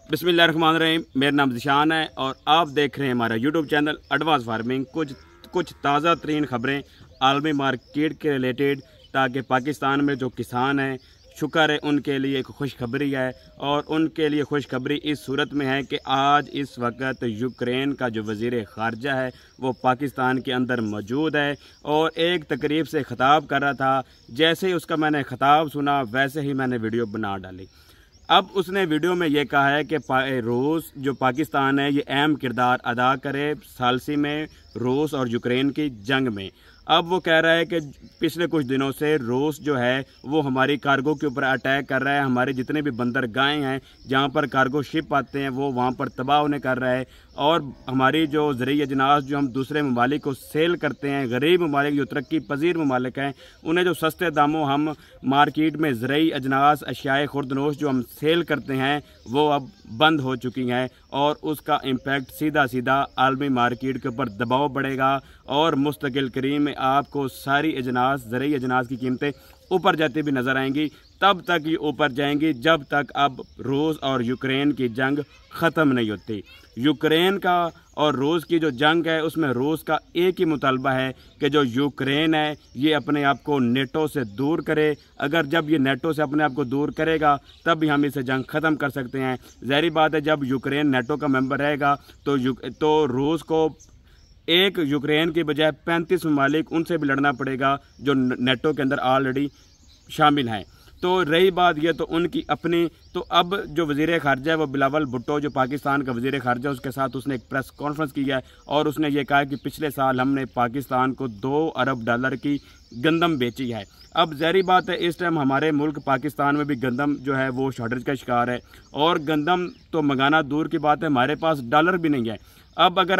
बिस्मिल्लाहिर्रहमानिर्रहीम। मेरा नाम ज़िशान है और आप देख रहे हैं हमारा यूट्यूब चैनल एडवांस फार्मिंग। कुछ ताज़ा तरीन ख़बरें आलमी मार्केट के रिलेटेड, ताकि पाकिस्तान में जो किसान हैं शुक्र है उनके लिए एक खुशखबरी है। और उनके लिए खुशखबरी इस सूरत में है कि आज इस वक्त यूक्रेन का जो वज़ीर ख़ारजा है वो पाकिस्तान के अंदर मौजूद है और एक तकरीब से ख़िताब कर रहा था। जैसे ही उसका मैंने ख़िताब सुना वैसे ही मैंने वीडियो बना डाली। अब उसने वीडियो में ये कहा है कि रूस जो पाकिस्तान है ये अहम किरदार अदा करे सालसी में रूस और यूक्रेन की जंग में। अब वो कह रहा है कि पिछले कुछ दिनों से रूस जो है वो हमारी कार्गो के ऊपर अटैक कर रहा है। हमारे जितने भी बंदरगाहें हैं जहाँ पर कार्गो शिप आते हैं वो वहाँ पर तबाह होने कर रहा है। और हमारी जो ज़रिए अजनास जो हम दूसरे ममालिक को सेल करते हैं, गरीब ममालिक जो तरक्की पजीर ममालिक हैं, उन्हें जो सस्ते दामों हम मार्केट में ज़रिए अजनास अशियाए खुर्दनोश जो हम सेल करते हैं वो अब बंद हो चुकी हैं। और उसका इम्पैक्ट सीधा सीधा आलमी मार्केट के ऊपर दबाव बढ़ेगा और मुस्तकिल करीब में आपको सारी अजनास ज़रिए अजनास की कीमतें ऊपर जाती भी नज़र आएंगी। तब तक ये ऊपर जाएंगी जब तक अब रूस और यूक्रेन की जंग ख़त्म नहीं होती। यूक्रेन का और रूस की जो जंग है उसमें रूस का एक ही मुतालबा है कि जो यूक्रेन है ये अपने आप को नेटो से दूर करे। अगर जब ये नेटो से अपने आप को दूर करेगा तब भी हम इसे जंग ख़त्म कर सकते हैं। ज़ाहिर बात है जब यूक्रेन नेटो का मेंबर रहेगा तो रूस को एक यूक्रेन की बजाय 35 ममालिक उनसे भी लड़ना पड़ेगा जो नेटो के अंदर ऑलरेडी शामिल हैं। तो रही बात ये तो उनकी अपनी, तो अब जो वज़ीर ख़ारजा है वो बिलावल भुट्टो जो पाकिस्तान का वज़ीर ख़ारजा, उसके साथ उसने एक प्रेस कॉन्फ्रेंस की है और उसने ये कहा कि पिछले साल हमने पाकिस्तान को $2 अरब की गंदम बेची है। अब ज़ाहिर बात है इस टाइम हमारे मुल्क पाकिस्तान में भी गंदम जो है वो शॉर्टेज का शिकार है और गंदम तो मंगाना दूर की बात है, हमारे पास डॉलर भी नहीं है। अब अगर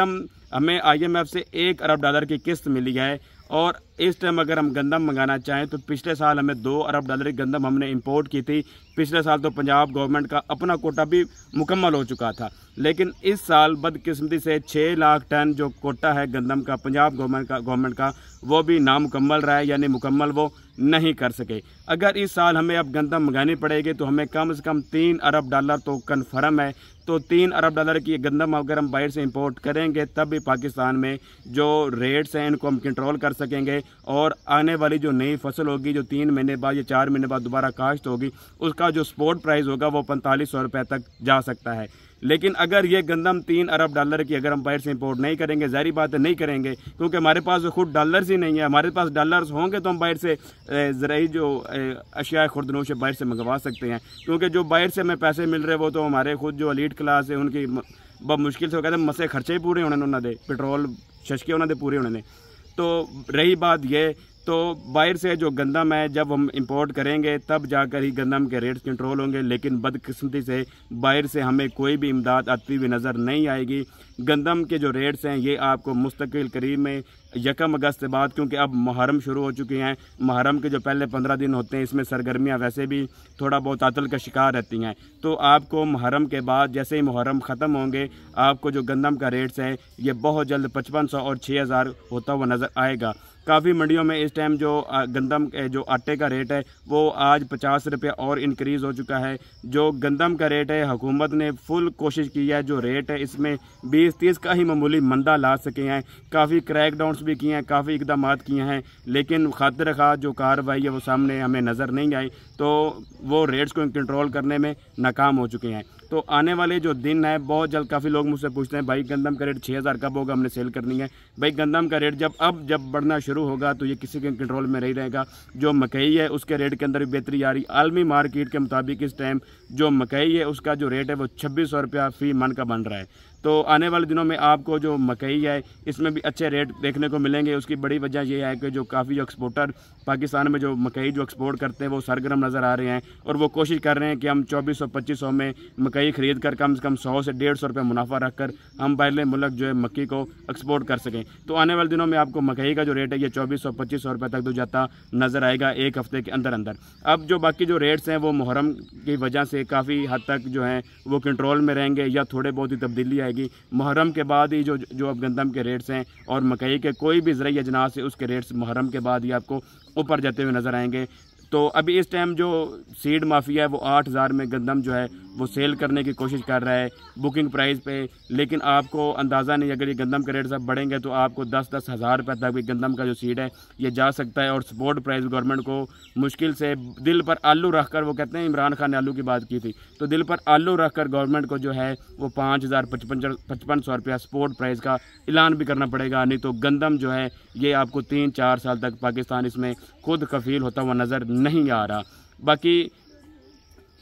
हमें IMF से $1 अरब की किस्त मिली है और इस टाइम अगर हम गंदम मंगाना चाहें तो पिछले साल हमें $2 अरब की गंदम हमने इंपोर्ट की थी। पिछले साल तो पंजाब गवर्नमेंट का अपना कोटा भी मुकम्मल हो चुका था, लेकिन इस साल बदकिस्मती से 6 लाख टन जो कोटा है गंदम का पंजाब गवर्नमेंट का वो भी नामुकम्मल रहा है, यानी मुकम्मल वो नहीं कर सके। अगर इस साल हमें अब गंदम मंगानी पड़ेगी तो हमें कम से कम $3 अरब तो कन्फर्म है। तो $3 अरब की गंदम अगर हम बाहर से इंपोर्ट करेंगे तब भी पाकिस्तान में जो रेट्स हैं इनको हम कंट्रोल कर सकेंगे और आने वाली जो नई फसल होगी जो 3 महीने बाद या 4 महीने बाद दोबारा काश्त होगी उसका जो स्पोर्ट प्राइस होगा वो 4500 रुपये तक जा सकता है। लेकिन अगर ये गंदम $3 अरब की अगर हम बाहर से इंपोर्ट नहीं करेंगे, जाहिर बात है नहीं करेंगे क्योंकि हमारे पास खुद डॉलर्स ही नहीं है। हमारे पास डॉलर्स होंगे तो हम बाहर से ज़राई जो अशिया खुर्दनोश बाहर से मंगवा सकते हैं, क्योंकि जो बाहर से हमें पैसे मिल रहे वो तो हमारे खुद जो एलीट क्लास है उनकी बहुत मुश्किल से वो कहते हैं मसे खर्चे ही पूरे होने उन्होंने पेट्रोल शशके उन्होंने पूरे होने। तो रही बात ये, तो बाहर से जो गंदम है जब हम इंपोर्ट करेंगे तब जाकर ही गंदम के रेट्स कंट्रोल होंगे, लेकिन बदकिस्मती से बाहर से हमें कोई भी इमदाद आती हुई नज़र नहीं आएगी। गंदम के जो रेट्स हैं ये आपको मुस्तकिल करीब में 1 अगस्त के बाद, क्योंकि अब मुहर्रम शुरू हो चुके हैं, मुहर्रम के जो पहले 15 दिन होते हैं इसमें सरगर्मियाँ वैसे भी थोड़ा बहुत तातल का शिकार रहती हैं। तो आपको मुहर्रम के बाद जैसे ही मुहर्रम ख़त्म होंगे आपको जो गंदम का रेट्स है ये बहुत जल्द 5500 और 6000 होता हुआ नज़र आएगा। काफ़ी मंडियों में इस टाइम जो गंदम जो आटे का रेट है वो आज 50 रुपये और इंक्रीज़ हो चुका है। जो गंदम का रेट है हुकूमत ने फुल कोशिश की है जो रेट है इसमें 20-30 का ही मामूली मंदा ला सके हैं। काफ़ी क्रैकडाउन्स भी किए हैं, काफ़ी इकदाम किए हैं, लेकिन खातिर खा जो कार्रवाई है वो सामने हमें नज़र नहीं आई, तो वो रेट्स को कंट्रोल करने में नाकाम हो चुके हैं। तो आने वाले जो दिन है बहुत जल्द काफ़ी लोग मुझसे पूछते हैं भाई गंदम का रेट 6000 कब होगा, हमने सेल करनी है। भाई गंदम का रेट जब बढ़ना शुरू होगा तो ये किसी के कंट्रोल में नहीं रहेगा। जो मकई है उसके रेट के अंदर भी बेहतरी आ रही। आलमी मार्केट के मुताबिक इस टाइम जो मकई है उसका जो रेट है वो 2600 रुपया फ़ी मन का बन रहा है। तो आने वाले दिनों में आपको जो मकई है इसमें भी अच्छे रेट देखने को मिलेंगे। उसकी बड़ी वजह यह है कि जो काफ़ी जो एक्सपोर्टर पाकिस्तान में जो मकई जो एक्सपोर्ट करते हैं वो सरगर्म नज़र आ रहे हैं और वो कोशिश कर रहे हैं कि हम 2400-2500 में मकई ख़रीद कर कम से कम 100 से 150 रुपये मुनाफा रख कर हम बाहर मुल्क जो है मक्की को एक्सपोर्ट कर सकें। तो आने वाले दिनों में आपको मकई का जो रेट है ये 2400-2500 रुपये तक तो जाता नज़र आएगा एक हफ़्ते के अंदर अंदर। अब जो बाकी जो रेट्स हैं वो मुहर्रम की वजह से काफ़ी हद तक जो हैं वो कंट्रोल में रहेंगे या थोड़े बहुत ही तब्दीली आएगी। मुहर्रम के बाद ही जो अब गंदम के रेट्स हैं और मकई के कोई भी ज़रिए अजनास है उसके रेट्स मुहर्रम के बाद ही आपको ऊपर जाते हुए नज़र आएंगे। तो अभी इस टाइम जो सीड माफिया है वो 8000 में गंदम जो है वो सेल करने की कोशिश कर रहा है बुकिंग प्राइस पे, लेकिन आपको अंदाज़ा नहीं, अगर ये गंदम के रेट सब बढ़ेंगे तो आपको 10-10 हज़ार रुपये तक भी गंदम का जो सीड है ये जा सकता है। और सपोर्ट प्राइस गवर्नमेंट को मुश्किल से दिल पर आलू रख कर, वो कहते हैं इमरान खान ने आलू की बात की थी, तो दिल पर आलू रख कर गवर्नमेंट को जो है वो 5,5500 रुपया सपोर्ट प्राइस का ऐलान भी करना पड़ेगा, नहीं तो गंदम जो है ये आपको 3-4 साल तक पाकिस्तान इसमें खुद कफील होता हुआ नज़र नहीं आ रहा। बाकी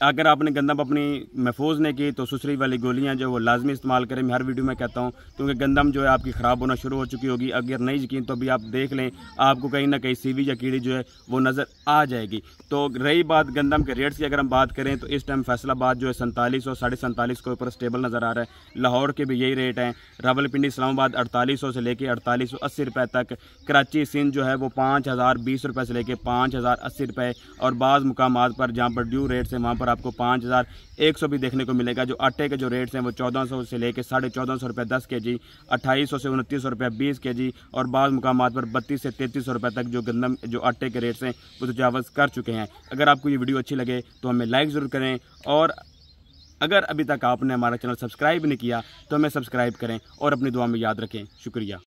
अगर आपने गंदम अपनी महफूज ने की तो सुसरी वाली गोलियां जो वो लाजमी इस्तेमाल करें, मैं हर वीडियो में कहता हूं, क्योंकि गंदम जो है आपकी ख़राब होना शुरू हो चुकी होगी। अगर नहीं यकीन तो अभी आप देख लें, आपको कहीं ना कहीं सीवी या कीड़ी जो है वो नज़र आ जाएगी। तो रही बात गंदम के रेट्स की, अगर हम बात करें तो इस टाइम फैसलाबाद जो है 4700 47.5 के ऊपर स्टेबल नज़र आ रहा है। लाहौर के भी यही रेट हैं। रावलपिंडी इस्लामाबाद 4800 से लेके 4880 रुपये तक। कराची सिंध जो है वो 5020 रुपये से लेके 5080 रुपये। और बाज़ मुकामात पर जहाँ पर ड्यू रेट्स हैं वहाँ पर आपको 5100 भी देखने को मिलेगा। जो आटे के जो रेट्स हैं वो 1400 से लेके 1450 रुपये 10 kg, 2800 से 2900 रुपये 20 kg, और बाज़ मुकामात पर 3200 से 3300 रुपये तक जो गंदम जो आटे के रेट्स हैं वो तजावज़ कर चुके हैं। अगर आपको ये वीडियो अच्छी लगे तो हमें लाइक ज़रूर करें, और अगर अभी तक आपने हमारा चैनल सब्सक्राइब नहीं किया तो हमें सब्सक्राइब करें और अपनी दुआ में याद रखें। शुक्रिया।